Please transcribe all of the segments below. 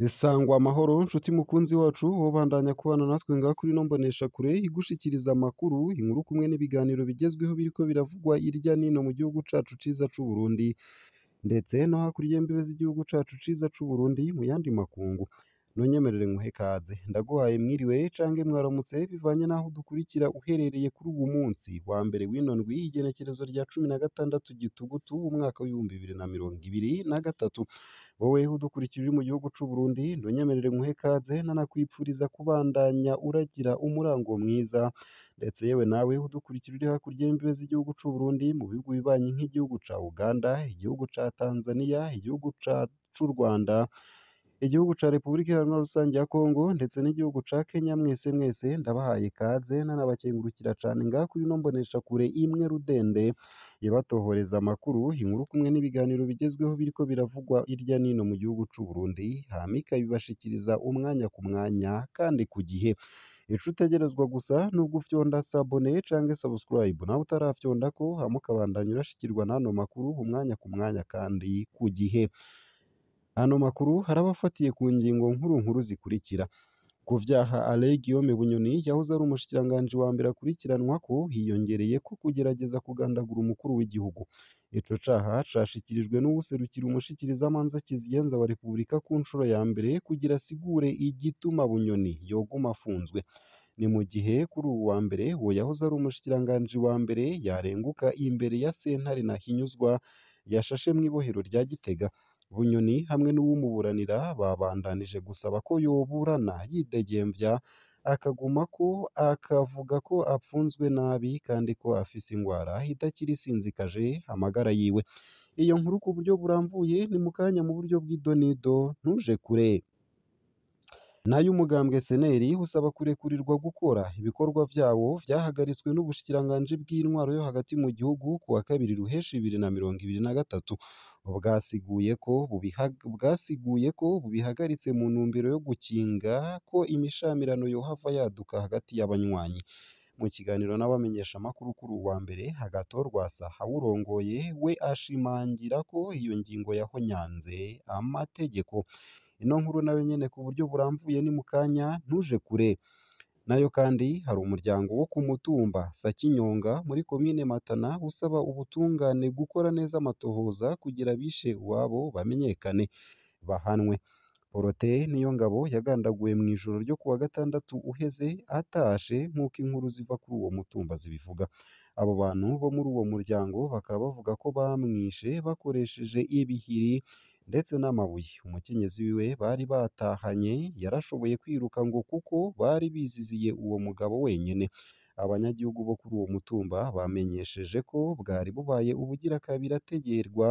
Sangwa amahoro nshuti mukunzi wacu wobandanya kubana natwe ngaha kuri ino mboneshakure igushikiriza amakuru, inkuru kumwe n'ibiganiro bigezweho biriko biravugwa irya nino mu gihugu cacu ciza c'Uburundi, ndetse no hakurya y'imbibe z'igihugu cacu ciza c'Uburundi mu yandi makungu. Nunyemerere nkuhe kaze, ndaguhaye mwiriwe cange mwaramutse bivanye n'aho udukurikira uherereye kuri uwu munsi wa mbere w'ino ndwi, igenekerezo rya 16 Gitugutu umwaka w'ibihumbi 2023. Wowe udukurikira uri mu gihugu c'Uburundi, ntunyemerere nkuhe kaze nanakwipfuriza kubandanya uragira umurango mwiza, ndetse yewe nawe udukurikira uri hakurya y'imbibe z'igihugu c'Uburundi mu bihugu bibanyi nk'igihugu ca Uganda, igihugu ca Tanzania, igihugu c'u Rwanda, igihugu ca Repubulika Iharanira Rusange ya Kongo, ndetse n'igihugu ca Kenya. Mwese ndabahaye kaze nanabakengurukira cane ngaha kuri ino mboneshakure imwe rudende ibatohoreza amakuru, inkuru kumwe n'ibiganiro bigezweho biriko biravugwa irya nino mu gihugu c'Uburundi, hama ikabibashikiriza umwanya ku mwanya kandi ku gihe. Ico utegerezwa gusa ni ugufyonda sabone canke subscribe nawe utarafyondako, hama ukabandanya urashikirwa n'ano makuru umwanya ku mwanya kandi ku gihe. Ano makuru harabafatiye ku ngingo nkuru zikurikira: ku vyaha Alain Guillaume Bunyoni yahoze ari umushikiranganji wa mbere akurikiranwako, hiyongereyeko kugerageza kugandagura umukuru w'igihugu. Ico caha cashikirijwe n'uwuserukira umushikirizamanza kizigenza wa Repubulika ku ncuro ya mbere kugira asigure igituma Bunyoni yoguma afunzwe. Ni mu gihe kuri uwu wa mbere uwo yahoze ari umushikiranganji wa mbere yarenguka imbere ya sentare Ntahinyuzwa yashashe mw'ibohero rya Gitega. Bunyoni hamwe n'uwumuburanira babandanije gusaba ko yoburana yidegemvya, akagumako akavuga ko apfunzwe nabi kandi ko afise ingwara idakira isinzikaje amagara yiwe. Iyo nkuru ku buryo burambuye ni mu kanya mu buryo bw'idonido, ntuje kure. Nayo umugambwe seneri usaba kurekurirwa gukora ibikorwa vyawo vyahagaritswe n'ubushikiranganji bw'intwaro yo hagati mu gihugu ku wa 2 Ruheshi 2023. Bwasiguye ko bubihagaritse mu ntumbero yo gukinga ko imishamirano yohava yaduka hagati y'abanywanyi. Mu kiganiro n'abamenyesha amakuru kuri uwa mbere, Agathon Rwasa awurongoye we ashimangira ko iyo ngingo yahonyanze amategeko. Ino nkuru nayo nyene ku buryo buramvuye ni mu kanya, ntuje kure. Nayo kandi hari umuryango wo ku mutumba Sakinyonga muri komine Matana usaba ubutungane gukora neza amatohoza kugira bishe uwabo bamenyekane bahanwe. Protais Niyongabo yagandaguwe mu ijoro ryo kuwa gatandatu uheze atashe, nk'uko inkuru ziva kuri uwo mutumba zibivuga. Abo bantu bo muri uwo muryango bakaba bavuga ko bamwishe bakoresheje ibihiri ndetse n'amabuye. Umukenyezi wiwe bari batahanye yarashoboye kwiruka ngo kuko bari biziziye uwo mugabo wenyene. Abanyagihugu bo kuri uwo mutumba bamenyesheje ko bwari bubaye ubugira kabiri ategerwa.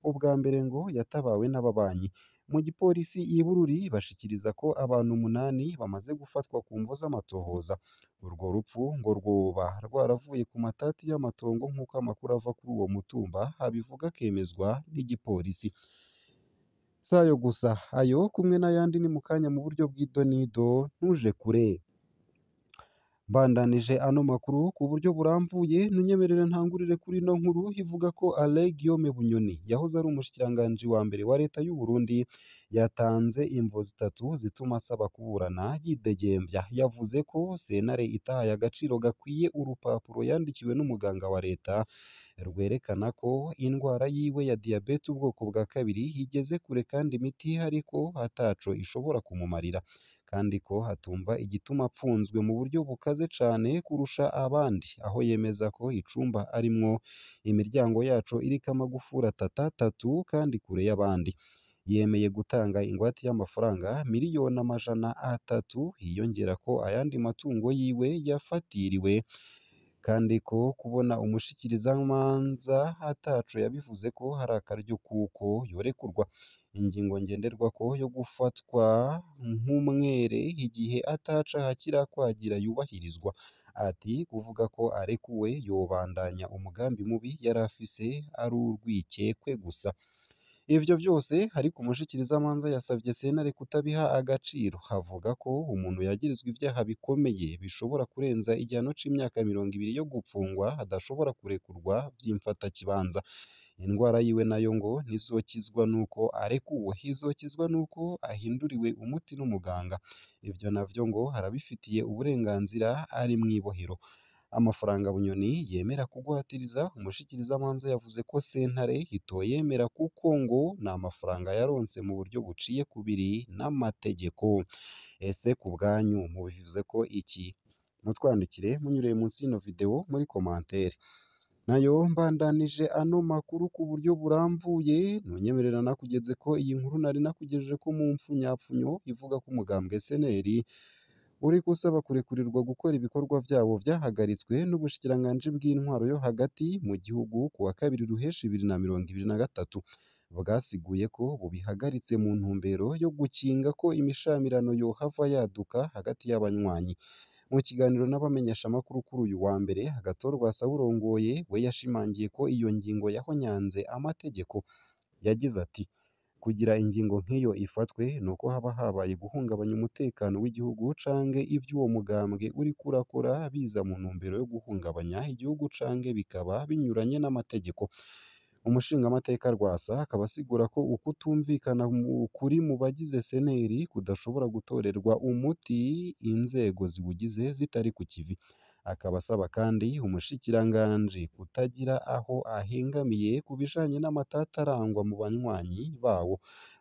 Ubwa mbere ngo yatabawe n'ababanyi. Mu gipolisi i Bururi bashikiriza ko abantu 8 bamaze gufatwa ku mvo z'amatohoza. Urwo rupfu ngo rwoba rwaravuye ku matati y'amatongo nk'uko amakuru ava kuri uwo mutumba abivuga akemezwa n'igipolisi. Sayo gusa, ayo kumwe n'ayandi ni mu kanya mu buryo bw'idonido, ntuje kure. Bandanije ano makuru ku buryo buramvuye, nunyemerere ntangurire kuri ino nkuru ivuga ko Alain Guillaume Bunyoni yahoze ari umushikiranganji wa mbere wa leta y'u Burundi yatanze imvo zitatu zituma asaba kuburana yidegemvya. Yavuze ko sentare itahaye agaciro gakwiye urupapuro yandikiwe n'umuganga wa leta rwerekana ko indwara yiwe ya diabete ubwoko bwa kabiri igeze kure kandi imiti ariko ataco ishobora kumumarira, kandi ko hatumva igituma apfunzwe mu buryo bukaze cane kurusha abandi, aho yemeza ko icumba arimwo imiryango yaco iriko amagufuri atatu kandi kure y'abandi. Yemeye gutanga ingwate y'amafaranga miliyoni 300, hiyongera ko ayandi matungo yiwe yafatiriwe, kandi ko kubona umushikirizamanza ataco yabivuze ko hari akaryo kuko yorekurwa. Ingingo ngenderwako yo gufatwa nk'umwere igihe ataca hakira kwagira yubahirizwa. Ati kuvuga ko arekuwe yobandanya umugambi mubi yari afise ari urwikekwe gusa. Ivyo vyose ariko umushikirizamanza yasavye sentare kutabiha agaciro, havuga ko umuntu yagirizwa ivyaha bikomeye bishobora kurenza igihano c'imyaka 20 yo gupfungwa adashobora kurekurwa vy'imfatakibanza. indwara yiwe nayo ngo ntizokizwa nuko arekuwe, izokizwa nuko ahinduriwe umuti n'umuganga, ivyo navyo ngo arabifitiye uburenganzira ari mw'ibohero. Amafaranga Bunyoni yemera kugwatiriza, umushikirizamanza yavuze ko sentare itoyemera kuko ngo ni amafaranga yaronse mu buryo buciye kubiri n'amategeko. Ese ku bwanyu mubivuze ko iki? Mutwandikire munyuriye munsi y'ino video muri komantere. Nayo mbandanije ano makuru ku buryo buramvuye, nunyemerera nakugeze ko iyi nkuru nari nakugejeje ko mu mpfunyapfunyo ivuga ko umugambwe SNL uriko usaba kurekurirwa gukora ibikorwa vyabo vyahagaritswe n'ubushikiranganji bw'intwaro yo hagati mu gihugu ku wa 2 Ruheshi 2023, bwasiguye ko bubihagaritse mu ntumbero yo gukinga ko imishamirano yohava yaduka hagati y'abanywanyi. Mu kiganiro n'abamenyeshamakuru kuri uyu wa mbere, Agathon Rwasawurongoye we yashimangiye ko iyo ngingo yahonyanze amategeko. Yagize ati kugira ingingo nk'iyo ifatwe nuko haba habaye guhungabanya umutekano w'igihugu canke ivy'uwo mugambwe uriko urakora biza mu ntumbero yo guhungabanya igihugu canke bikaba binyuranye n'amategeko. Umushingamateka Rwasa akaba asigura ko ukutumvikana kuri mu bagize SNL kudashobora gutorerwa umuti inzego zibugize zitari ku kivi. Akaba asaba kandi umushikiranganji kutagira aho ahengamiye ku bijanye n'amatati arangwa mu banywanyi bawo.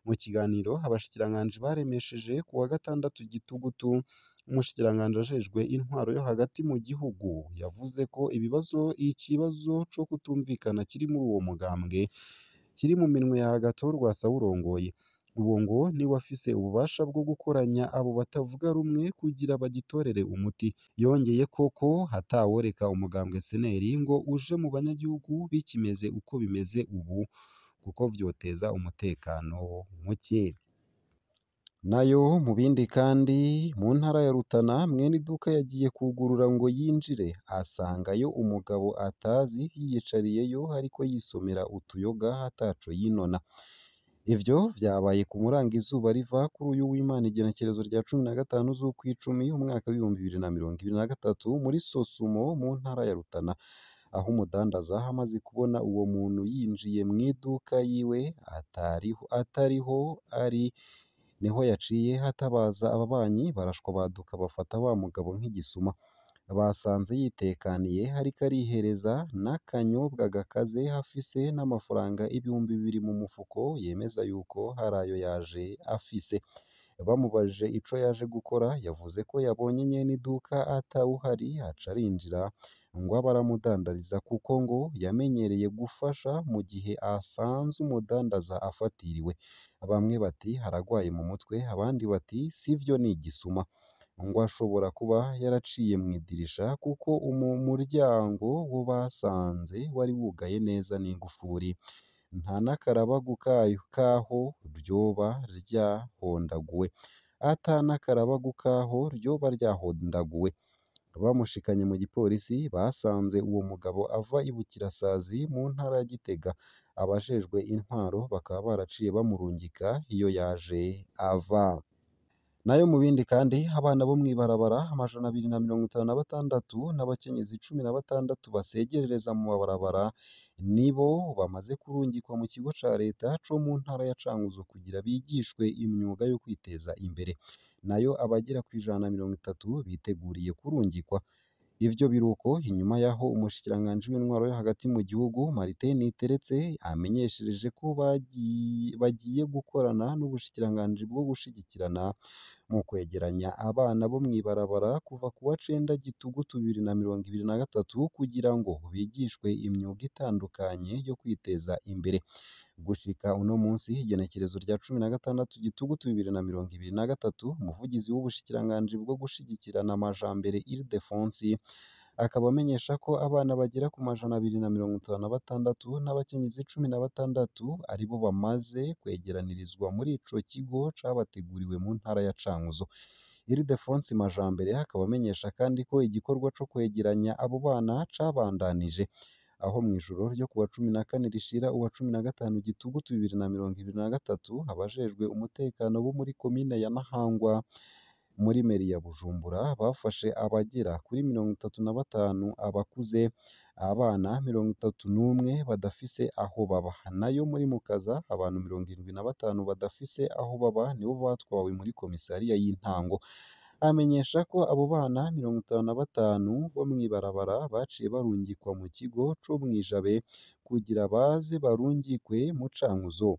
Mu kiganiro abashikiranganji baremesheje ku wa gatandatu Gitugutu, umushikiranganji ajejwe intwaro yo hagati mu gihugu yavuze ko ikibazo co kutumvikana kiri muri uwo mugambwe kiri mu minwe ya Agathon Rwasawurongoye. Uwo ngo niwe afise ububasha bwo gukoranya abo batavuga rumwe kugira bagitorere umuti. Yongeye ko hataworeka umugambwe SNL ngo uje mu banyagihugu bikimeze uko bimeze ubu kuko vyoteza umutekano muke. Nayo mu bindi kandi mu ntara ya Rutana mwene iduka yagiye kugurura ngo yinjire asangayo umugabo atazi yiyicariyeyo ariko yisomera utuyoga ataco yinona. Ivyo vyabaye ku muranga izuba riva kuri uyu w'Imana igenekerezo rya 15 z'ukwicumi umwaka w'2023 muri Sosumo mu ntara ya Rutana, aho umudandaza amaze kubona uwo muntu yinjiye mu iduka yiwe atariho ari niho yaciye hatabaza ababanyi barashwa baduka bafata wa mugabo nk'igisuma. Basanze yitekaniye ariko arihereza n'akanyobwa gakaze hafise n'amafaranga 2,000 mu mufuko yemeza yuko hari ayo yaje afise. Bamubajije ico yaje gukora yavuze ko yabonye nyene iduka atawuhari aca arinjira ngo abe aramudandariza kuko ngo yamenyereye gufasha mu gihe asanze umudandaza afatiriwe. Bamwe bati haragwaye mu mutwe, abandi bati sivyo ni igisuma. Ngo ashobora kuba yaraciye mu idirisha kuko umuryango wo basanze wari wugaye neza n'ingufuri. Nta n'akarabagu kaho ryoba ryahondaguwe. Ata n'akarabagu kaho ryoba ryahondaguwe. Bamushikanye mu gipolisi basanze uwo mugabo ava i Bukirasazi mu ntara ya Gitega. Abajejwe intwaro bakaba baraciye bamurungika iyo yaje ava. Nayo mu bindi kandi abana bo mw'ibarabara 256 n'abakenyezi 16 basegerereza mu mabarabara nibo bamaze kurungikwa mu kigo ca leta co mu ntara ya Cankuzo kugira bigishwe imyuga yo kwiteza imbere. Nayo abagera ku 130 biteguriye kurungikwa. Ivyo biruko inyuma yaho umushikiranganji w'intwaro yo hagati mu gihugu Martin Niteretse amenyeshereje ko bagiye gukorana n'ubushikiranganji bwo gushigikirana mu kwegeranya abana bo mw'ibarabara kuva ku wa 9 Gitugutu 2023 kugira ngo bigishwe imyuga itandukanye yo kwiteza imbere. Gushika uno munsi igenekerezo rya 16 Gitugutu 2023, umuvugizi w'ubushikiranganji bwo gushigikirana amajambere Ildefonsi akaba amenyesha ko abana bagera ku 256 n'abakenyezi 16 aribo bamaze kwegeranirizwa muri ico kigo cabateguriwe mu ntara ya Cankuzo. Ildefonsi Majambere akaba amenyesha kandi ko igikorwa co kwegeranya abo bana cabandanije, aho mw'ijoro ryo kuwa 14 rishira uwa 15 Gitugutu 2023 abajejwe umutekano bo muri komine ya Nahangwa muri meri ya Bujumbura bafashe abagera kuri 35 abakuze abana 31 badafise aho baba, nayo muri Mukaza abantu 75 badafise aho baba nibo batwawe muri komisariya y'intango. Amenyesha ko abo bana 55 bo mw'ibarabara baciye barungikwa mu kigo co mw'Ijabe kugira baze barungikwe mu Cankuzo.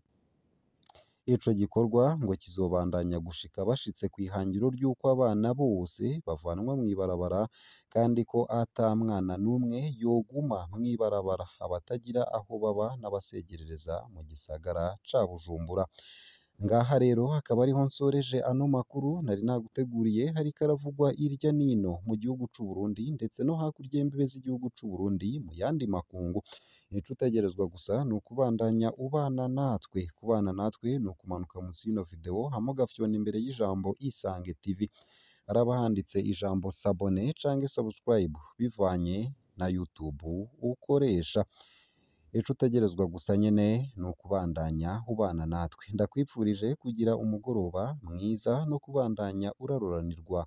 Ico gikorwa ngo kizobandanya gushika bashitse kw'ihangiro ry'uko abana bose bavanwa mw'ibarabara kandi ko ata mwana n'umwe yoguma mw'ibarabara, abatagira aho baba n'abasegerereza mu gisagara ca Bujumbura. Ngaha rero hakaba ariho nsoreje ano makuru nari naguteguriye, hariko aravugwa irya nino mu gihugu c'u Burundi ndetse no hakurya y'imbibe z'igihugu c'u Burundi mu yandi makungu. Ico utegerezwa gusa ni ukubandanya ubana natwe, kubana natwe ni ukumanuka munsi y'ino video hama ugafyona imbere y'ijambo Isange TV, haraba handitse ijambo s'abonner canke subscribe bivanye na YouTube ukoresha. Ico utegerezwa gusa nyene ni ukubandanya ubana natwe. Ndakwipfurije kugira umugoroba mwiza no kubandanya uraroranirwa.